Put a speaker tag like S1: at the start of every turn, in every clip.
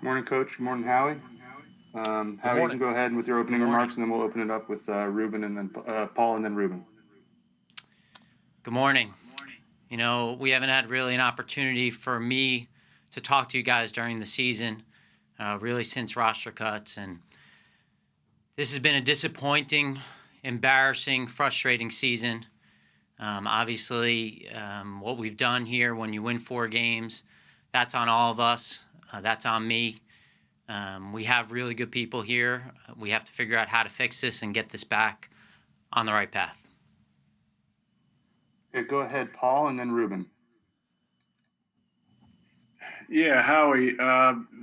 S1: Morning, Coach. Good morning, Howie.
S2: Good
S1: Howie, you can
S2: morning.
S1: go ahead with your
S2: Good
S1: opening
S2: morning.
S1: remarks, and then we'll open it up with Ruben and then Paul and then Ruben.
S2: Good morning. We haven't had really an opportunity for me to talk to you guys during the season, really since roster cuts. And this has been a disappointing, embarrassing, frustrating season. Obviously, what we've done here when you win 4 games, that's on all of us. That's on me. We have really good people here. We have to figure out how to fix this and get this back on the right path.
S1: Okay, go ahead, Paul, and then Ruben.
S3: Yeah, Howie.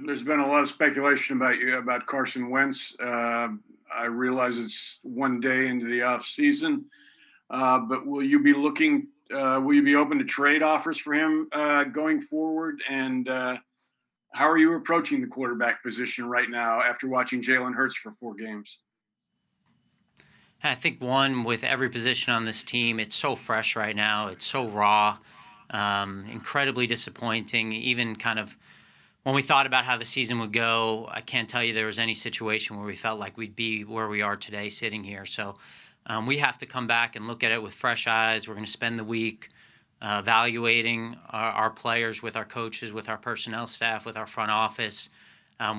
S3: There's been a lot of speculation about Carson Wentz. I realize it's one day into the off season, but will you be looking? Will you be open to trade offers for him going forward? And how are you approaching the quarterback position right now after watching Jalen Hurts for 4 games?
S2: I think one with every position on this team, it's so fresh right now. It's so raw, incredibly disappointing. Even kind of when we thought about how the season would go, I can't tell you there was any situation where we felt like we'd be where we are today, sitting here. So we have to come back and look at it with fresh eyes. We're going to spend the week evaluating our players with our coaches, with our personnel staff, with our front office.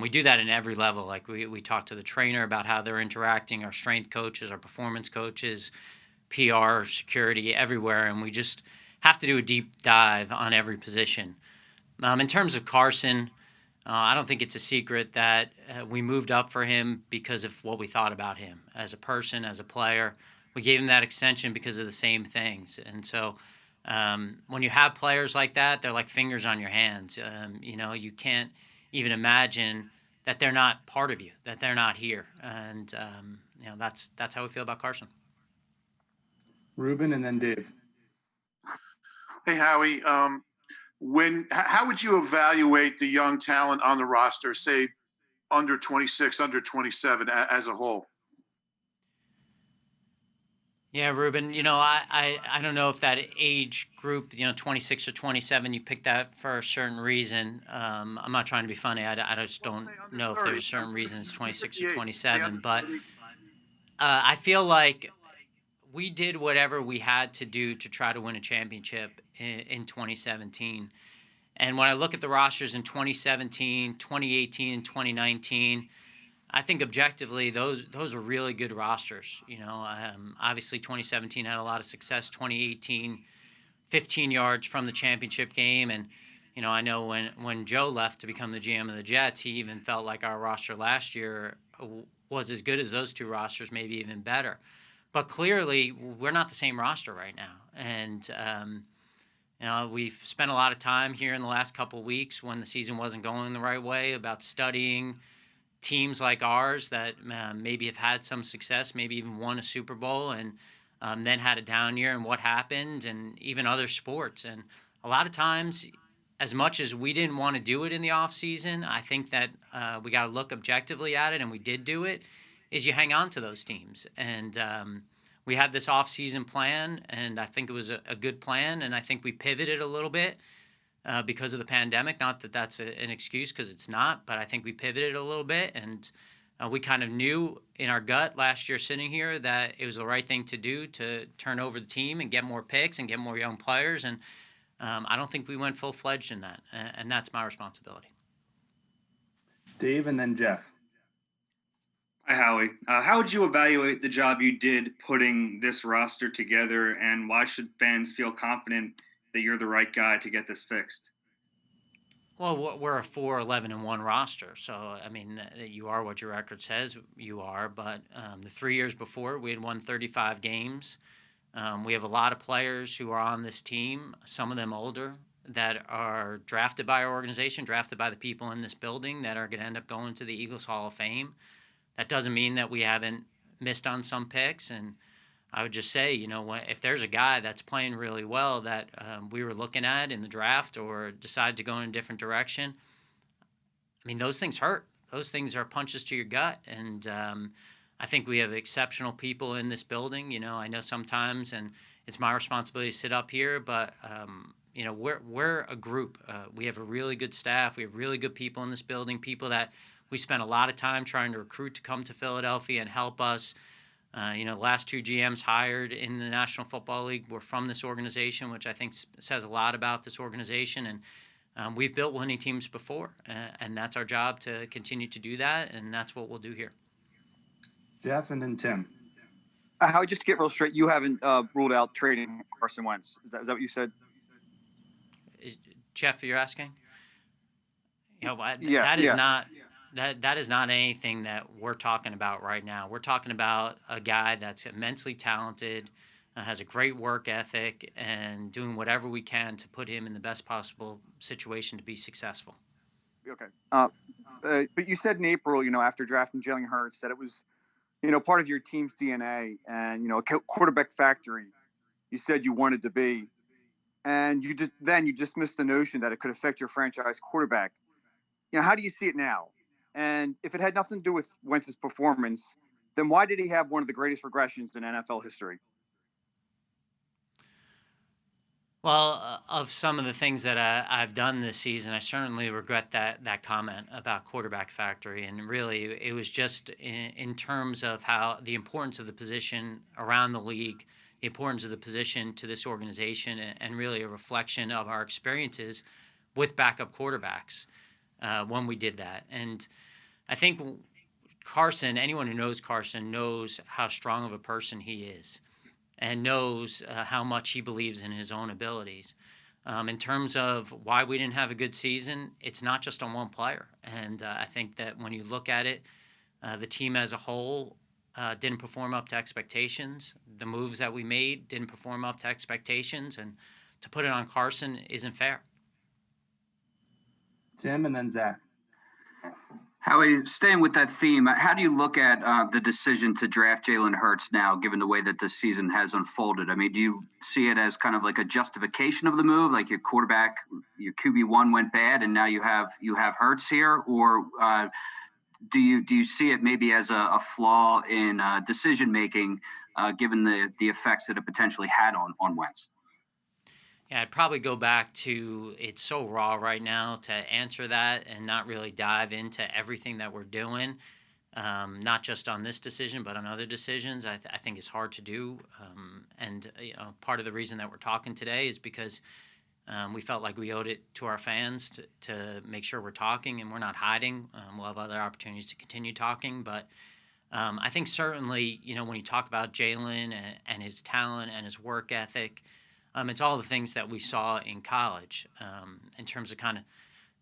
S2: We do that in every level. Like we talk to the trainer about how they're interacting, our strength coaches, our performance coaches, PR, security, everywhere. And we just have to do a deep dive on every position. In terms of Carson, I don't think it's a secret that we moved up for him because of what we thought about him as a person, as a player. We gave him that extension because of the same things. And so when you have players like that, they're like fingers on your hands. You can't even imagine that they're not part of you, that they're not here. And, that's how we feel about Carson.
S1: Ruben and then Dave.
S4: Hey, Howie. How would you evaluate the young talent on the roster, say under 26, under 27 as a whole?
S2: Yeah, Ruben, I don't know if that age group, 26 or 27, you picked that for a certain reason. I'm not trying to be funny. I just don't know if there's a certain reason it's 26 or 27. But I feel like we did whatever we had to do to try to win a championship in 2017. And when I look at the rosters in 2017, 2018, 2019, I think objectively those are really good rosters. Obviously 2017 had a lot of success. 2018, 15 yards from the championship game, and I know when Joe left to become the GM of the Jets, he even felt like our roster last year was as good as those two rosters, maybe even better. But clearly, we're not the same roster right now, and we've spent a lot of time here in the last couple of weeks when the season wasn't going the right way about studying teams like ours that maybe have had some success, maybe even won a Super Bowl, and then had a down year, and what happened, and even other sports. And a lot of times, as much as we didn't want to do it in the off season, I think that we got to look objectively at it, and we did do it. Is you hang on to those teams, and we had this off season plan, and I think it was a good plan, and I think we pivoted a little bit because of the pandemic. Not that that's an excuse, because it's not, but I think we pivoted a little bit, and we kind of knew in our gut last year sitting here that it was the right thing to do to turn over the team and get more picks and get more young players, and I don't think we went full-fledged in that, and that's my responsibility.
S1: Dave and then Jeff.
S5: Hi, Howie. How would you evaluate the job you did putting this roster together, and why should fans feel confident that you're the right guy to get this fixed?
S2: Well, we're a 4-11-1 roster, so I mean, you are what your record says you are. But the 3 years before, we had won 35 games. We have a lot of players who are on this team, some of them older, that are drafted by our organization, drafted by the people in this building, that are going to end up going to the Eagles Hall of Fame. That doesn't mean that we haven't missed on some picks. And I would just say, if there's a guy that's playing really well that we were looking at in the draft or decided to go in a different direction, I mean, those things hurt. Those things are punches to your gut. And I think we have exceptional people in this building. I know sometimes, and it's my responsibility to sit up here, but we're a group. We have a really good staff. We have really good people in this building, people that we spent a lot of time trying to recruit to come to Philadelphia and help us. The last two GMs hired in the National Football League were from this organization, which I think says a lot about this organization. And we've built winning teams before, and that's our job to continue to do that, and that's what we'll do here.
S1: Jeff and then Tim.
S6: Howie, just to get real straight, you haven't ruled out trading Carson Wentz. Is that what you said?
S2: Jeff, you're asking?
S6: Yeah,
S2: that is
S6: yeah.
S2: not that is not anything that we're talking about right now. We're talking about a guy that's immensely talented, has a great work ethic, and doing whatever we can to put him in the best possible situation to be successful.
S6: Okay. But you said in April, after drafting Jalen Hurts, that it was, part of your team's DNA and, a quarterback factory you said you wanted to be. And you dismissed the notion that it could affect your franchise quarterback. How do you see it now? And if it had nothing to do with Wentz's performance, then why did he have one of the greatest regressions in NFL history?
S2: Well, of some of the things that I've done this season, I certainly regret that comment about quarterback factory. And really, it was just in terms of how the importance of the position around the league, the importance of the position to this organization, and really a reflection of our experiences with backup quarterbacks when we did that. And I think Carson, anyone who knows Carson, knows how strong of a person he is and knows how much he believes in his own abilities. In terms of why we didn't have a good season, it's not just on one player. And I think that when you look at it, the team as a whole didn't perform up to expectations. The moves that we made didn't perform up to expectations. And to put it on Carson isn't fair.
S1: Tim and then Zach.
S7: Howie, staying with that theme, how do you look at the decision to draft Jalen Hurts now, given the way that this season has unfolded? I mean, do you see it as kind of like a justification of the move, like your quarterback, your QB1 went bad, and now you have Hurts here, or do you see it maybe as a flaw in decision making, given the effects that it potentially had on Wentz?
S2: Yeah, I'd probably go back to it's so raw right now to answer that and not really dive into everything that we're doing, not just on this decision, but on other decisions. I think it's hard to do. And part of the reason that we're talking today is because we felt like we owed it to our fans to make sure we're talking and we're not hiding. We'll have other opportunities to continue talking. But I think certainly, when you talk about Jalen and his talent and his work ethic, it's all the things that we saw in college in terms of kind of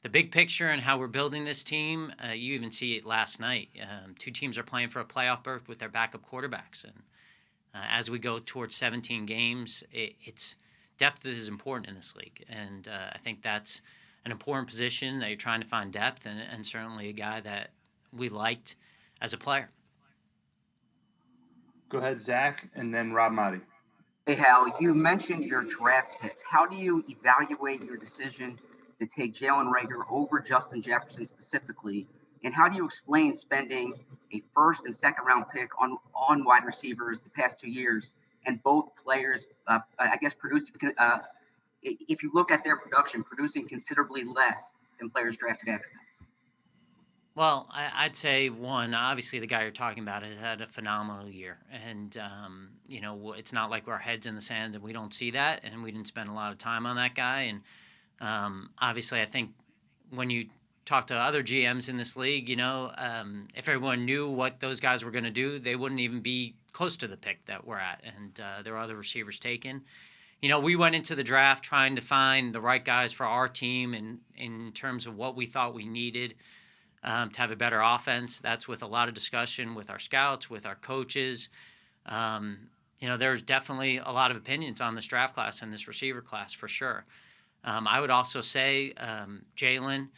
S2: the big picture and how we're building this team. You even see it last night. Two teams are playing for a playoff berth with their backup quarterbacks. And as we go towards 17 games, it's depth is important in this league. And I think that's an important position that you're trying to find depth and certainly a guy that we liked as a player.
S1: Go ahead, Zach, and then Rob Motti.
S8: Hey, Hal, you mentioned your draft picks. How do you evaluate your decision to take Jalen Reagor over Justin Jefferson specifically? And how do you explain spending a first and second round pick on wide receivers the past 2 years and both players, producing, if you look at their production, producing considerably less than players drafted after them?
S2: Well, I'd say one, obviously the guy you're talking about has had a phenomenal year. And, it's not like our heads in the sand and we don't see that. And we didn't spend a lot of time on that guy. And obviously I think when you talk to other GMs in this league, if everyone knew what those guys were going to do, they wouldn't even be close to the pick that we're at. And there are other receivers taken. We went into the draft trying to find the right guys for our team in terms of what we thought we needed. To have a better offense. That's with a lot of discussion with our scouts, with our coaches. There's definitely a lot of opinions on this draft class and this receiver class for sure. I would also say Jalen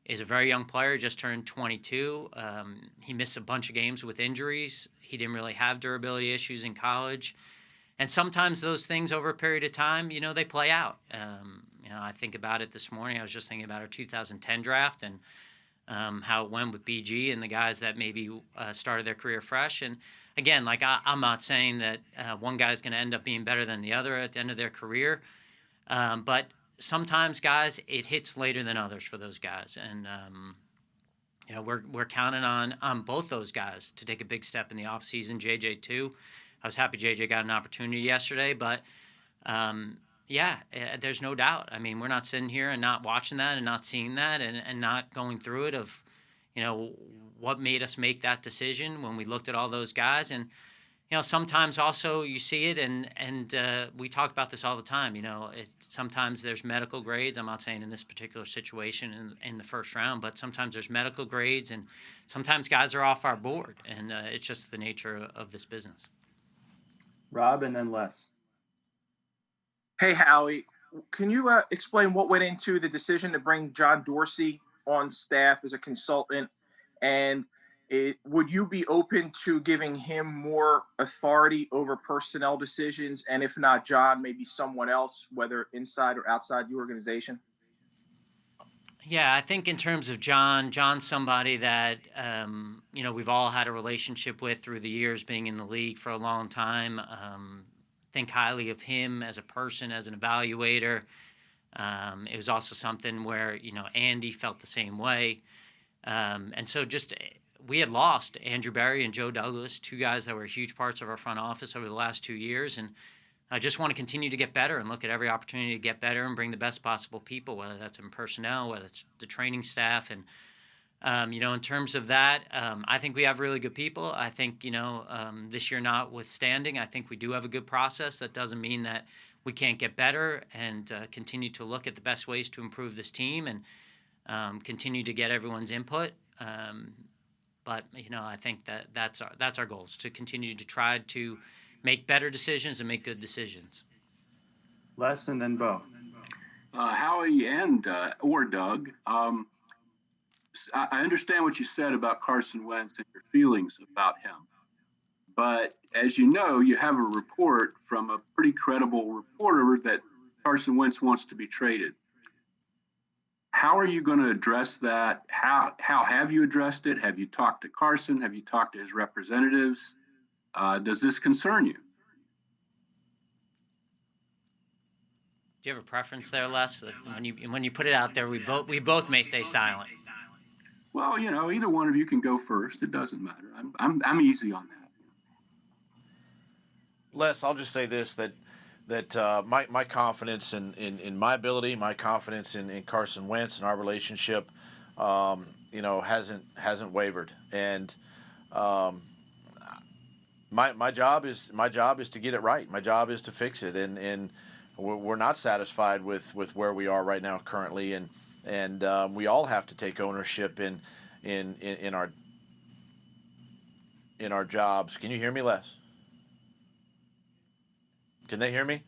S2: is a very young player, just turned 22. He missed a bunch of games with injuries. He didn't really have durability issues in college. And sometimes those things over a period of time, they play out. I think about it this morning. I was just thinking about our 2010 draft and how it went with BG and the guys that maybe started their career fresh. And again, I'm not saying that one guy's going to end up being better than the other at the end of their career, but sometimes, guys, it hits later than others for those guys, and we're counting on both those guys to take a big step in the offseason. JJ too. I was happy JJ got an opportunity yesterday, but there's no doubt. I mean, we're not sitting here and not watching that and not seeing that and not going through it of, what made us make that decision when we looked at all those guys. And, sometimes also you see it and we talk about this all the time. Sometimes there's medical grades. I'm not saying in this particular situation in the first round, but sometimes there's medical grades and sometimes guys are off our board. And it's just the nature of this business.
S1: Rob and then Les.
S9: Hey, Howie, can you explain what went into the decision to bring John Dorsey on staff as a consultant? And would you be open to giving him more authority over personnel decisions? And if not John, maybe someone else, whether inside or outside the organization?
S2: Yeah, I think in terms of John's somebody that, we've all had a relationship with through the years being in the league for a long time. Think highly of him as a person, as an evaluator. It was also something where, Andy felt the same way. And so we had lost Andrew Berry and Joe Douglas, two guys that were huge parts of our front office over the last 2 years. And I just want to continue to get better and look at every opportunity to get better and bring the best possible people, whether that's in personnel, whether it's the training staff. And, in terms of that, I think we have really good people. I think, this year notwithstanding, I think we do have a good process. That doesn't mean that we can't get better and continue to look at the best ways to improve this team and continue to get everyone's input. But I think that's our goal, is to continue to try to make better decisions and make good decisions.
S1: Les and then Bo.
S10: Howie and or Doug, I understand what you said about Carson Wentz and your feelings about him. But as you know, you have a report from a pretty credible reporter that Carson Wentz wants to be traded. How are you going to address that? How have you addressed it? Have you talked to Carson? Have you talked to his representatives? Does this concern you?
S2: Do you have a preference there, Les? When you put it out there, we both may stay silent.
S10: Well, either one of you can go first. It doesn't matter. I'm easy on that.
S11: Les, I'll just say this, that my confidence in my ability, my confidence in Carson Wentz and our relationship, hasn't wavered. And my job is to get it right. My job is to fix it. And we're not satisfied with where we are right now currently. And we all have to take ownership in our jobs. Can you hear me, Les? Can they hear me?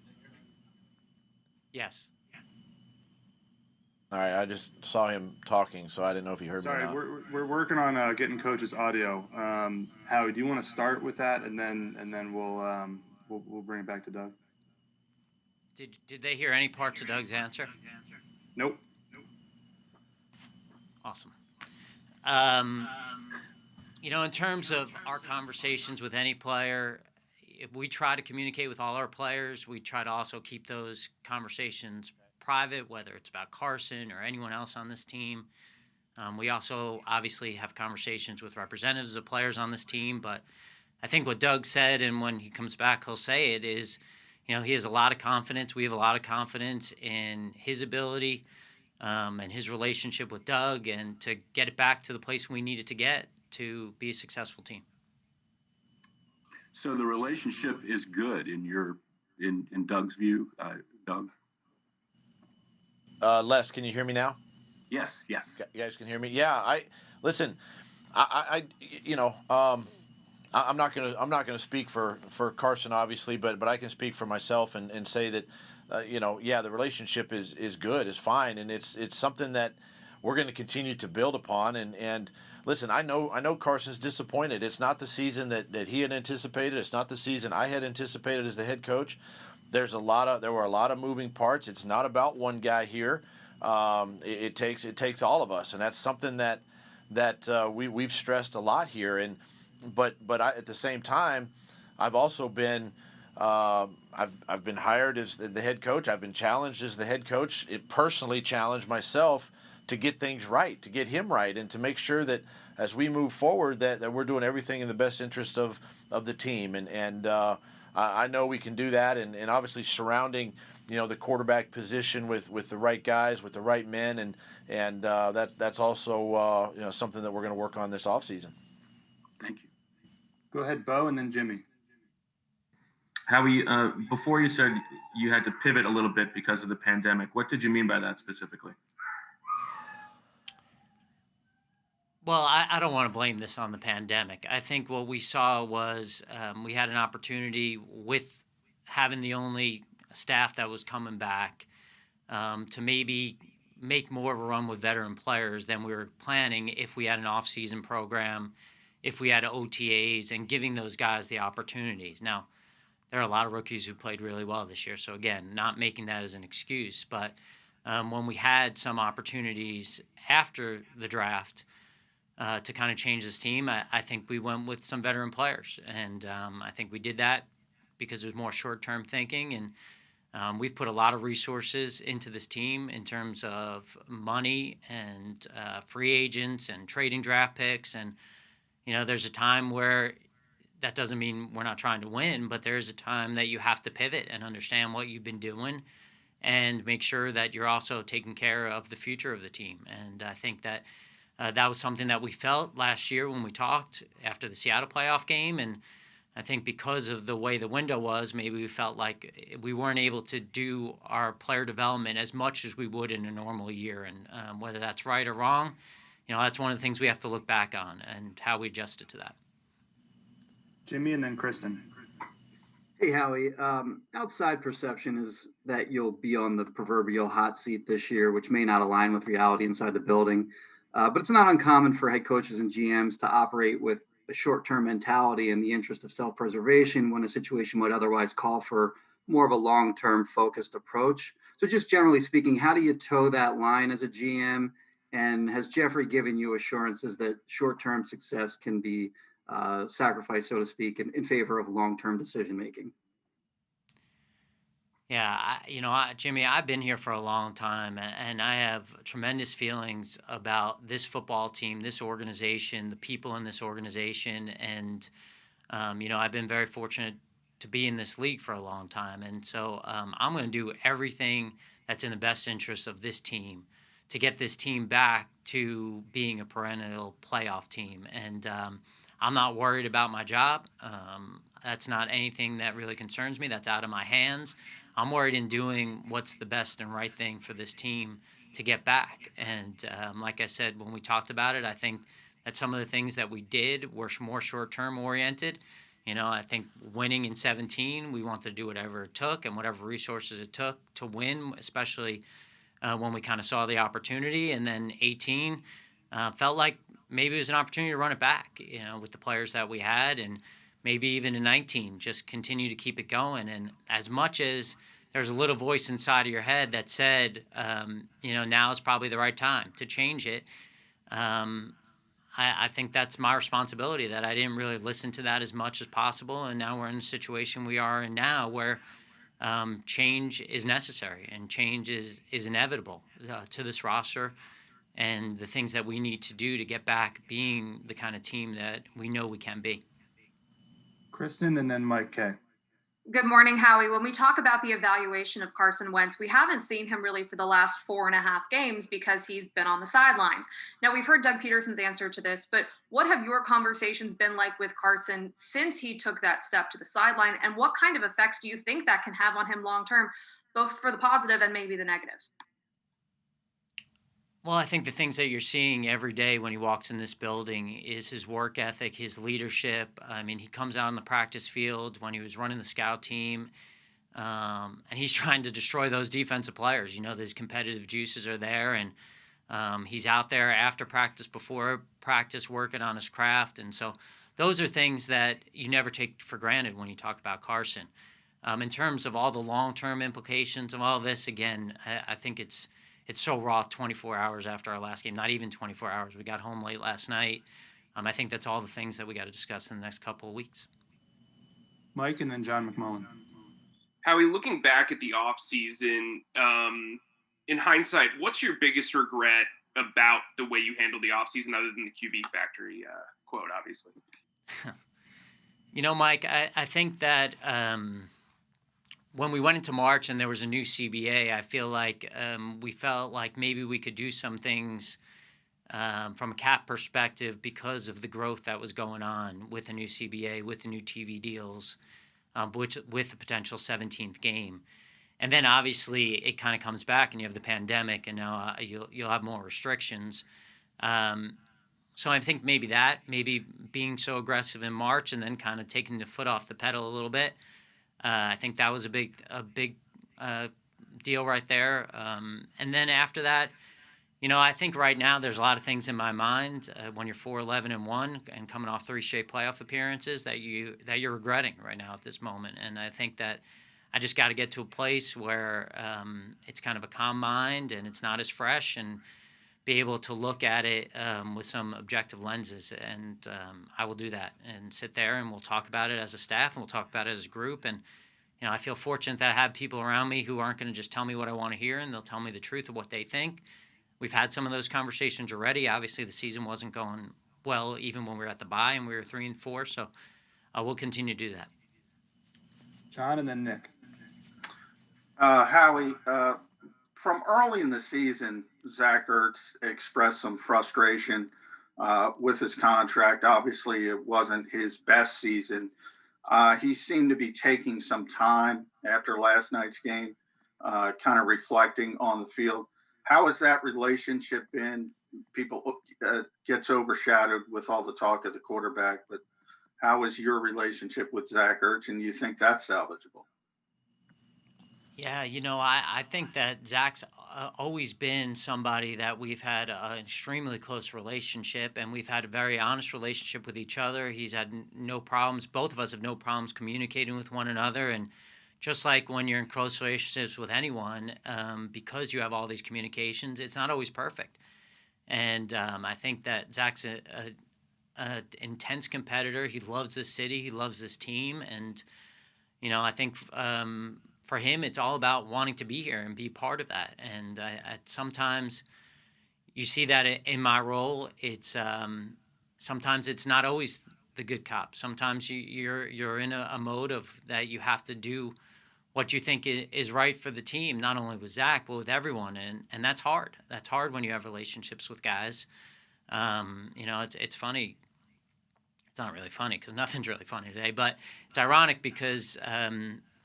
S2: Yes.
S11: All right, I just saw him talking, so I didn't know if he heard me or not.
S1: We're working on getting coach's audio. Howie, do you want to start with that, and then we'll bring it back to Doug?
S2: Did they hear any parts of Doug's answer?
S1: Nope.
S2: Awesome. In terms of our conversations with any player, we try to communicate with all our players. We try to also keep those conversations private, whether it's about Carson or anyone else on this team. We also obviously have conversations with representatives of players on this team. But I think what Doug said, and when he comes back, he'll say it, is, he has a lot of confidence. We have a lot of confidence in his ability and his relationship with Doug, and to get it back to the place we need it to get to be a successful team.
S10: So the relationship is good in Doug's view, Doug?
S11: Les, can you hear me now?
S10: Yes.
S11: You guys can hear me? Yeah. I'm not gonna speak for Carson, obviously, but I can speak for myself and say that, the relationship is good, is fine, and it's something that we're going to continue to build upon. And listen, I know Carson's disappointed. It's not the season that he had anticipated. It's not the season I had anticipated as the head coach. There were a lot of moving parts. It's not about one guy here. It takes all of us, and that's something that we've stressed a lot here. But at the same time, I've also been I've been hired as the head coach. I've been challenged as the head coach. It personally challenged myself to get things right, to get him right, and to make sure that as we move forward that we're doing everything in the best interest of the team. And I know we can do that. And obviously surrounding the quarterback position with the right guys, with the right men, and that's also something that we're going to work on this offseason.
S10: Thank you.
S1: Go ahead, Bo, and then Jimmy.
S12: Howie, before you said you had to pivot a little bit because of the pandemic. What did you mean by that specifically?
S2: Well, I don't want to blame this on the pandemic. I think what we saw was we had an opportunity with having the only staff that was coming back to maybe make more of a run with veteran players than we were planning if we had an off-season program, if we had OTAs, and giving those guys the opportunities. Now, there are a lot of rookies who played really well this year. So, again, not making that as an excuse. But when we had some opportunities after the draft to kind of change this team, I think we went with some veteran players. And I think we did that because it was more short-term thinking. And we've put a lot of resources into this team in terms of money and free agents and trading draft picks. And, there's a time where that doesn't mean we're not trying to win, but there's a time that you have to pivot and understand what you've been doing and make sure that you're also taking care of the future of the team. And I think that that was something that we felt last year when we talked after the Seattle playoff game. And I think because of the way the window was, maybe we felt like we weren't able to do our player development as much as we would in a normal year. And whether that's right or wrong, that's one of the things we have to look back on and how we adjusted to that.
S1: Jimmy, and then Kristen.
S13: Hey, Howie. Outside perception is that you'll be on the proverbial hot seat this year, which may not align with reality inside the building. But it's not uncommon for head coaches and GMs to operate with a short-term mentality in the interest of self-preservation when a situation might otherwise call for more of a long-term focused approach. So just generally speaking, how do you toe that line as a GM? And has Jeffrey given you assurances that short-term success can be sacrifice, so to speak, in favor of long-term decision-making?
S2: Yeah, Jimmy, I've been here for a long time, and I have tremendous feelings about this football team, this organization, the people in this organization, and I've been very fortunate to be in this league for a long time, and so I'm going to do everything that's in the best interest of this team to get this team back to being a perennial playoff team, and I'm not worried about my job. That's not anything that really concerns me. That's out of my hands. I'm worried in doing what's the best and right thing for this team to get back. And like I said, when we talked about it, I think that some of the things that we did were more short-term oriented. I think winning in 17, we wanted to do whatever it took and whatever resources it took to win, especially when we kind of saw the opportunity. And then 18 felt like maybe it was an opportunity to run it back, with the players that we had, and maybe even in 19, just continue to keep it going. And as much as there's a little voice inside of your head that said, now is probably the right time to change it, I think that's my responsibility, that I didn't really listen to that as much as possible. And now we're in a situation we are in now where change is necessary and change is inevitable to this roster and the things that we need to do to get back being the kind of team that we know we can be.
S1: Kristen, and then Mike K.
S14: Good morning, Howie. When we talk about the evaluation of Carson Wentz, we haven't seen him really for the last 4.5 games because he's been on the sidelines. Now, we've heard Doug Pederson's answer to this, but what have your conversations been like with Carson since he took that step to the sideline? And what kind of effects do you think that can have on him long-term, both for the positive and maybe the negative?
S2: Well, I think the things that you're seeing every day when he walks in this building is his work ethic, his leadership. I mean, he comes out on the practice field when he was running the scout team, and he's trying to destroy those defensive players. Those competitive juices are there, and he's out there after practice, before practice, working on his craft. And so those are things that you never take for granted when you talk about Carson. In terms of all the long-term implications of all this, again, I think it's so raw 24 hours after our last game, not even 24 hours. We got home late last night. I think that's all the things that we got to discuss in the next couple of weeks.
S1: Mike, and then John McMullen.
S15: Howie, looking back at the offseason, in hindsight, what's your biggest regret about the way you handled the offseason other than the QB factory quote, obviously?
S2: Mike, I think that when we went into March and there was a new CBA, I feel like we felt like maybe we could do some things from a cap perspective because of the growth that was going on with the new CBA, with the new TV deals, with the potential 17th game. And then obviously it kind of comes back and you have the pandemic and now you'll have more restrictions. So I think maybe being so aggressive in March and then kind of taking the foot off the pedal a little bit. I think that was a big deal right there. And then after that, I think right now there's a lot of things in my mind when you're 4-11-1 and coming off 3 straight playoff appearances that you're regretting right now at this moment. And I think that I just got to get to a place where it's kind of a calm mind and it's not as fresh and be able to look at it with some objective lenses. And I will do that and sit there and we'll talk about it as a staff and we'll talk about it as a group. And, I feel fortunate that I have people around me who aren't going to just tell me what I want to hear and they'll tell me the truth of what they think. We've had some of those conversations already. Obviously, the season wasn't going well even when we were at the bye and we were 3-4. So we'll continue to do that.
S1: John and then Nick.
S6: Howie, from early in the season, Zach Ertz expressed some frustration with his contract. Obviously, it wasn't his best season. He seemed to be taking some time after last night's game, kind of reflecting on the field. How has that relationship been? People gets overshadowed with all the talk of the quarterback, but how is your relationship with Zach Ertz, and do you think that's salvageable?
S2: Yeah, I think that Zach's always been somebody that we've had an extremely close relationship, and we've had a very honest relationship with each other. He's had no problems. Both of us have no problems communicating with one another. And just like when you're in close relationships with anyone, because you have all these communications, it's not always perfect. And I think that Zach's a intense competitor. He loves this city. He loves this team. And, I think for him, it's all about wanting to be here and be part of that. And sometimes you see that in my role. It's sometimes it's not always the good cop. Sometimes you're in a mode of that you have to do what you think is right for the team, not only with Zach but with everyone. And that's hard. That's hard when you have relationships with guys. It's funny. It's not really funny because nothing's really funny today, but it's ironic because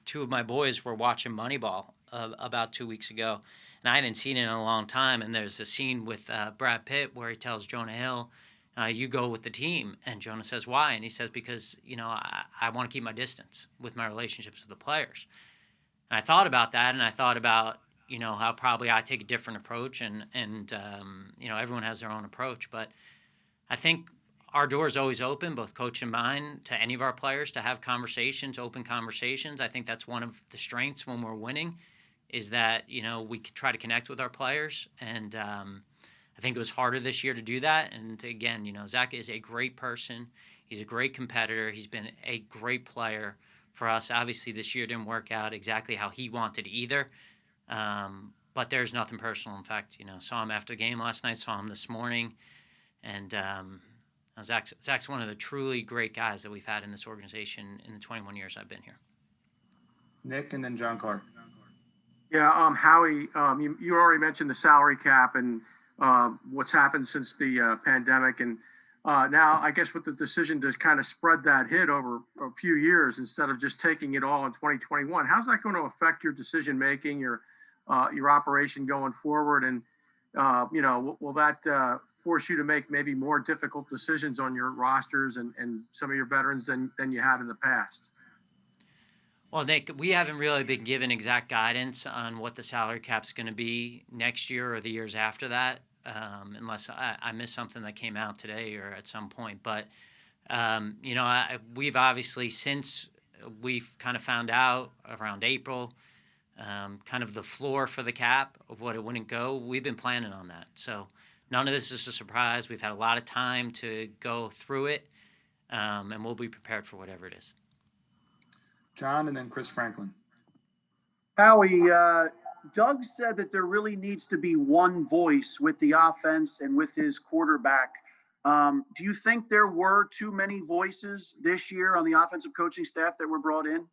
S2: 2 of my boys were watching Moneyball about 2 weeks ago, and I hadn't seen it in a long time. And there's a scene with Brad Pitt where he tells Jonah Hill, you go with the team. And Jonah says, why? And he says, because, I want to keep my distance with my relationships with the players. And I thought about that, and I thought about, how probably I take a different approach, and everyone has their own approach. But I think our door is always open, both coach and mine, to any of our players to have conversations, open conversations. I think that's one of the strengths when we're winning is that, we try to connect with our players. And I think it was harder this year to do that. And again, Zach is a great person. He's a great competitor. He's been a great player for us. Obviously, this year didn't work out exactly how he wanted either. But there's nothing personal. In fact, saw him after the game last night, saw him this morning. And Zach's one of the truly great guys that we've had in this organization in the 21 years I've been here.
S1: Nick and then John Clark.
S9: Yeah, Howie, you already mentioned the salary cap and what's happened since the pandemic. And now I guess with the decision to kind of spread that hit over a few years instead of just taking it all in 2021, how's that going to affect your decision-making, your operation going forward? And, will that force you to make maybe more difficult decisions on your rosters and some of your veterans than you had in the past?
S2: Well, Nick, we haven't really been given exact guidance on what the salary cap's going to be next year or the years after that, unless I missed something that came out today or at some point. But, we've obviously, since we've kind of found out around April, kind of the floor for the cap of what it wouldn't go, we've been planning on that. So none of this is a surprise. We've had a lot of time to go through it, and we'll be prepared for whatever it is.
S1: John and then Chris Franklin.
S16: Howie, Doug said that there really needs to be one voice with the offense and with his quarterback. Do you think there were too many voices this year on the offensive coaching staff that were brought in?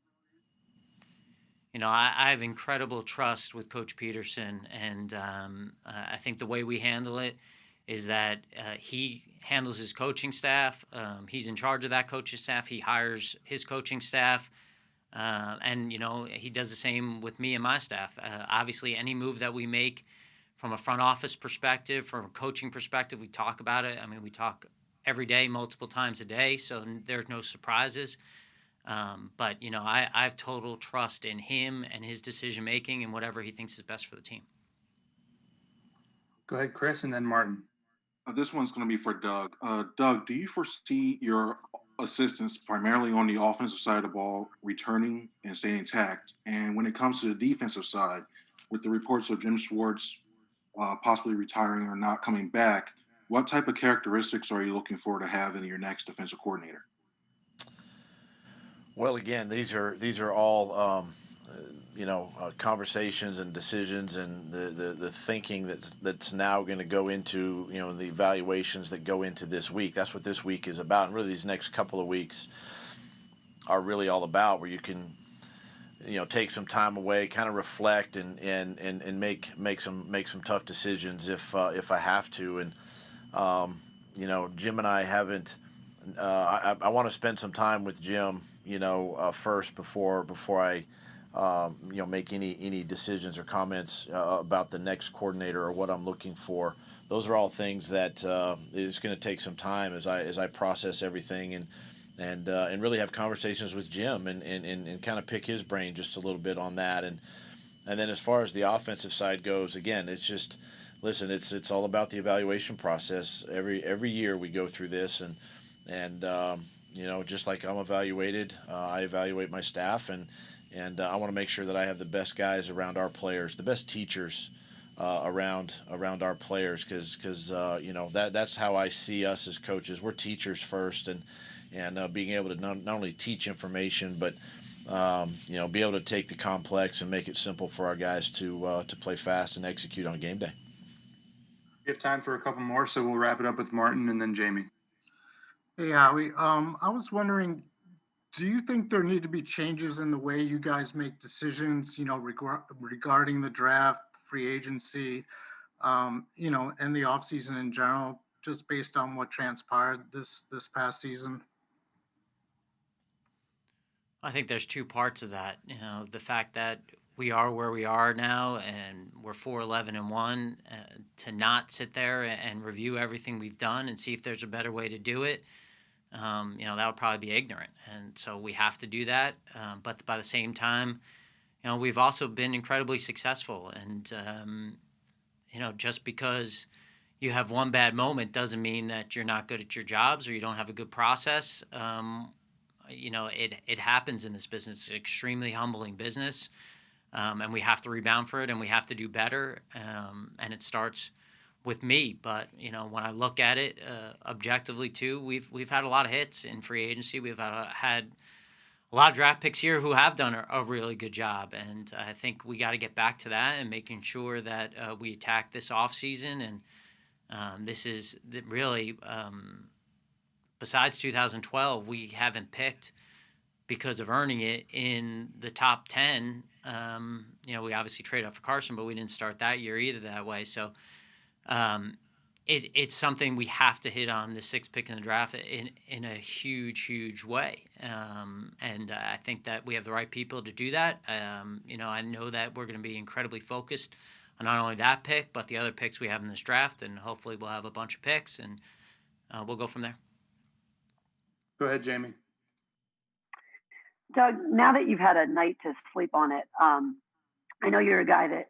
S2: You know, I have incredible trust with Coach Pederson, and I think the way we handle it is that he handles his coaching staff. He's in charge of that coaching staff. He hires his coaching staff. And, you know, he does the same with me and my staff. Obviously, any move that we make from a front office perspective, from a coaching perspective, we talk about it. I mean, we talk every day, multiple times a day, so there's no surprises. But, you know, I have total trust in him and his decision-making and whatever he thinks is best for the team.
S1: Go ahead, Chris, and then Martin.
S17: This one's going to be for Doug. Doug, do you foresee your assistants primarily on the offensive side of the ball returning and staying intact? And when it comes to the defensive side, with the reports of Jim Schwartz possibly retiring or not coming back, what type of characteristics are you looking for to have in your next defensive coordinator?
S11: Well, again, these are all conversations and decisions, and the thinking that's now going to go into, you know, the evaluations that go into this week. That's what this week is about, and really these next couple of weeks are really all about, where you can, you know, take some time away, kind of reflect and make some tough decisions if I have to. And you know, Jim and I haven't. I want to spend some time with Jim, you know, first before I, you know, make any decisions or comments about the next coordinator or what I'm looking for. Those are all things that is going to take some time as I process everything and really have conversations with Jim and kind of pick his brain just a little bit on that. And then as far as the offensive side goes, again, it's just, listen, it's all about the evaluation process. Every year we go through this, and you know, just like I'm evaluated, I evaluate my staff, and I want to make sure that I have the best guys around our players, the best teachers around our players, because you know, that's how I see us as coaches. We're teachers first, and being able to not only teach information, but you know, be able to take the complex and make it simple for our guys to play fast and execute on game day.
S1: We have time for a couple more, so we'll wrap it up with Martin and then Jamie.
S18: Hey, Howie. I was wondering, do you think there need to be changes in the way you guys make decisions, you know, regarding the draft, free agency, you know, and the offseason in general, just based on what transpired this past season?
S2: I think there's two parts of that. You know, the fact that we are where we are now and we're 4-11-1, to not sit there and review everything we've done and see if there's a better way to do it. You know, that would probably be ignorant. And so we have to do that. But by the same time, you know, we've also been incredibly successful. And, you know, just because you have one bad moment doesn't mean that you're not good at your jobs or you don't have a good process. You know, it happens in this business. It's an extremely humbling business. And we have to rebound for it, and we have to do better. And it starts with me, but you know, when I look at it objectively too, we've had a lot of hits in free agency. We've had a lot of draft picks here who have done a really good job, and I think we got to get back to that and making sure that we attack this offseason. And this is really, besides 2012, we haven't picked because of earning it in the top 10. You know, we obviously traded up for Carson, but we didn't start that year either that way. So it's something we have to hit on the sixth pick in the draft in a huge way. And I think that we have the right people to do that. You know, I know that we're going to be incredibly focused on not only that pick, but the other picks we have in this draft. And hopefully we'll have a bunch of picks, and we'll go from there.
S1: Go ahead, Jamie.
S19: Doug, now that you've had a night to sleep on it, I know you're a guy that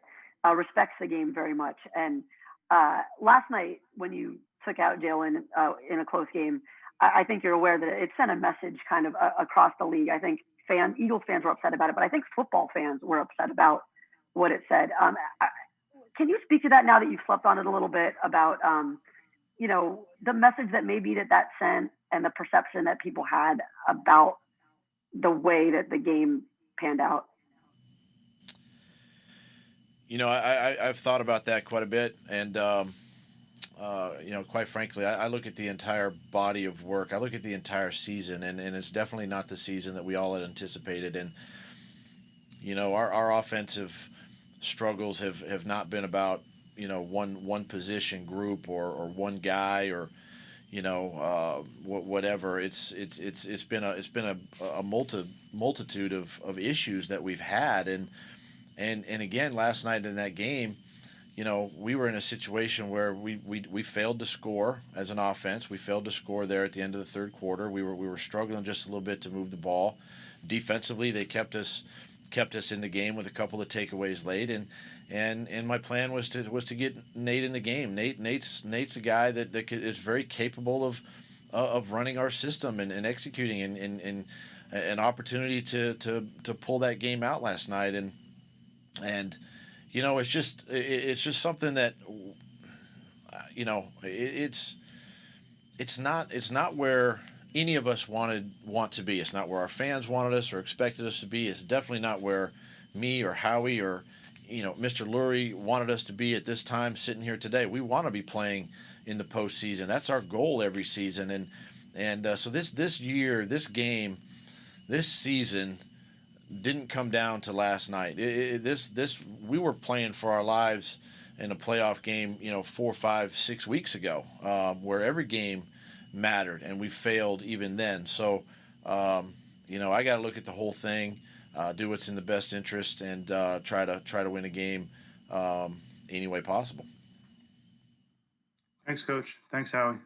S19: respects the game very much. And last night, when you took out Jalen in a close game, I think you're aware that it sent a message kind of across the league. I think Eagles fans were upset about it, but I think football fans were upset about what it said. Can you speak to that now that you've slept on it a little bit about, you know, the message that maybe that sent and the perception that people had about the way that the game panned out?
S11: I've thought about that quite a bit, and quite frankly, I look at the entire body of work. I look at the entire season, and it's definitely not the season that we all had anticipated. And our offensive struggles have not been about one position group or one guy or whatever. It's been a multitude of issues that we've had, and again last night in that game, we were in a situation where we failed to score as an offense. We failed to score there at the end of the third quarter. We were struggling just a little bit to move the ball. Defensively, they kept us in the game with a couple of takeaways late, and my plan was to get Nate in the game. Nate's a guy that is very capable of running our system and executing, and an opportunity to pull that game out last night, and it's just something that it's not where any of us want to be. It's not where our fans wanted us or expected us to be. It's definitely not where me or Howie or Mr. Lurie wanted us to be at this time sitting here today. We want to be playing in the postseason. That's our goal every season, and so this season didn't come down to last night. We were playing for our lives in a playoff game 4, 5, 6 weeks ago, where every game mattered, and we failed even then. So I got to look at the whole thing, do what's in the best interest, and try to win a game any way possible.
S1: Thanks, Coach. Thanks, Howie.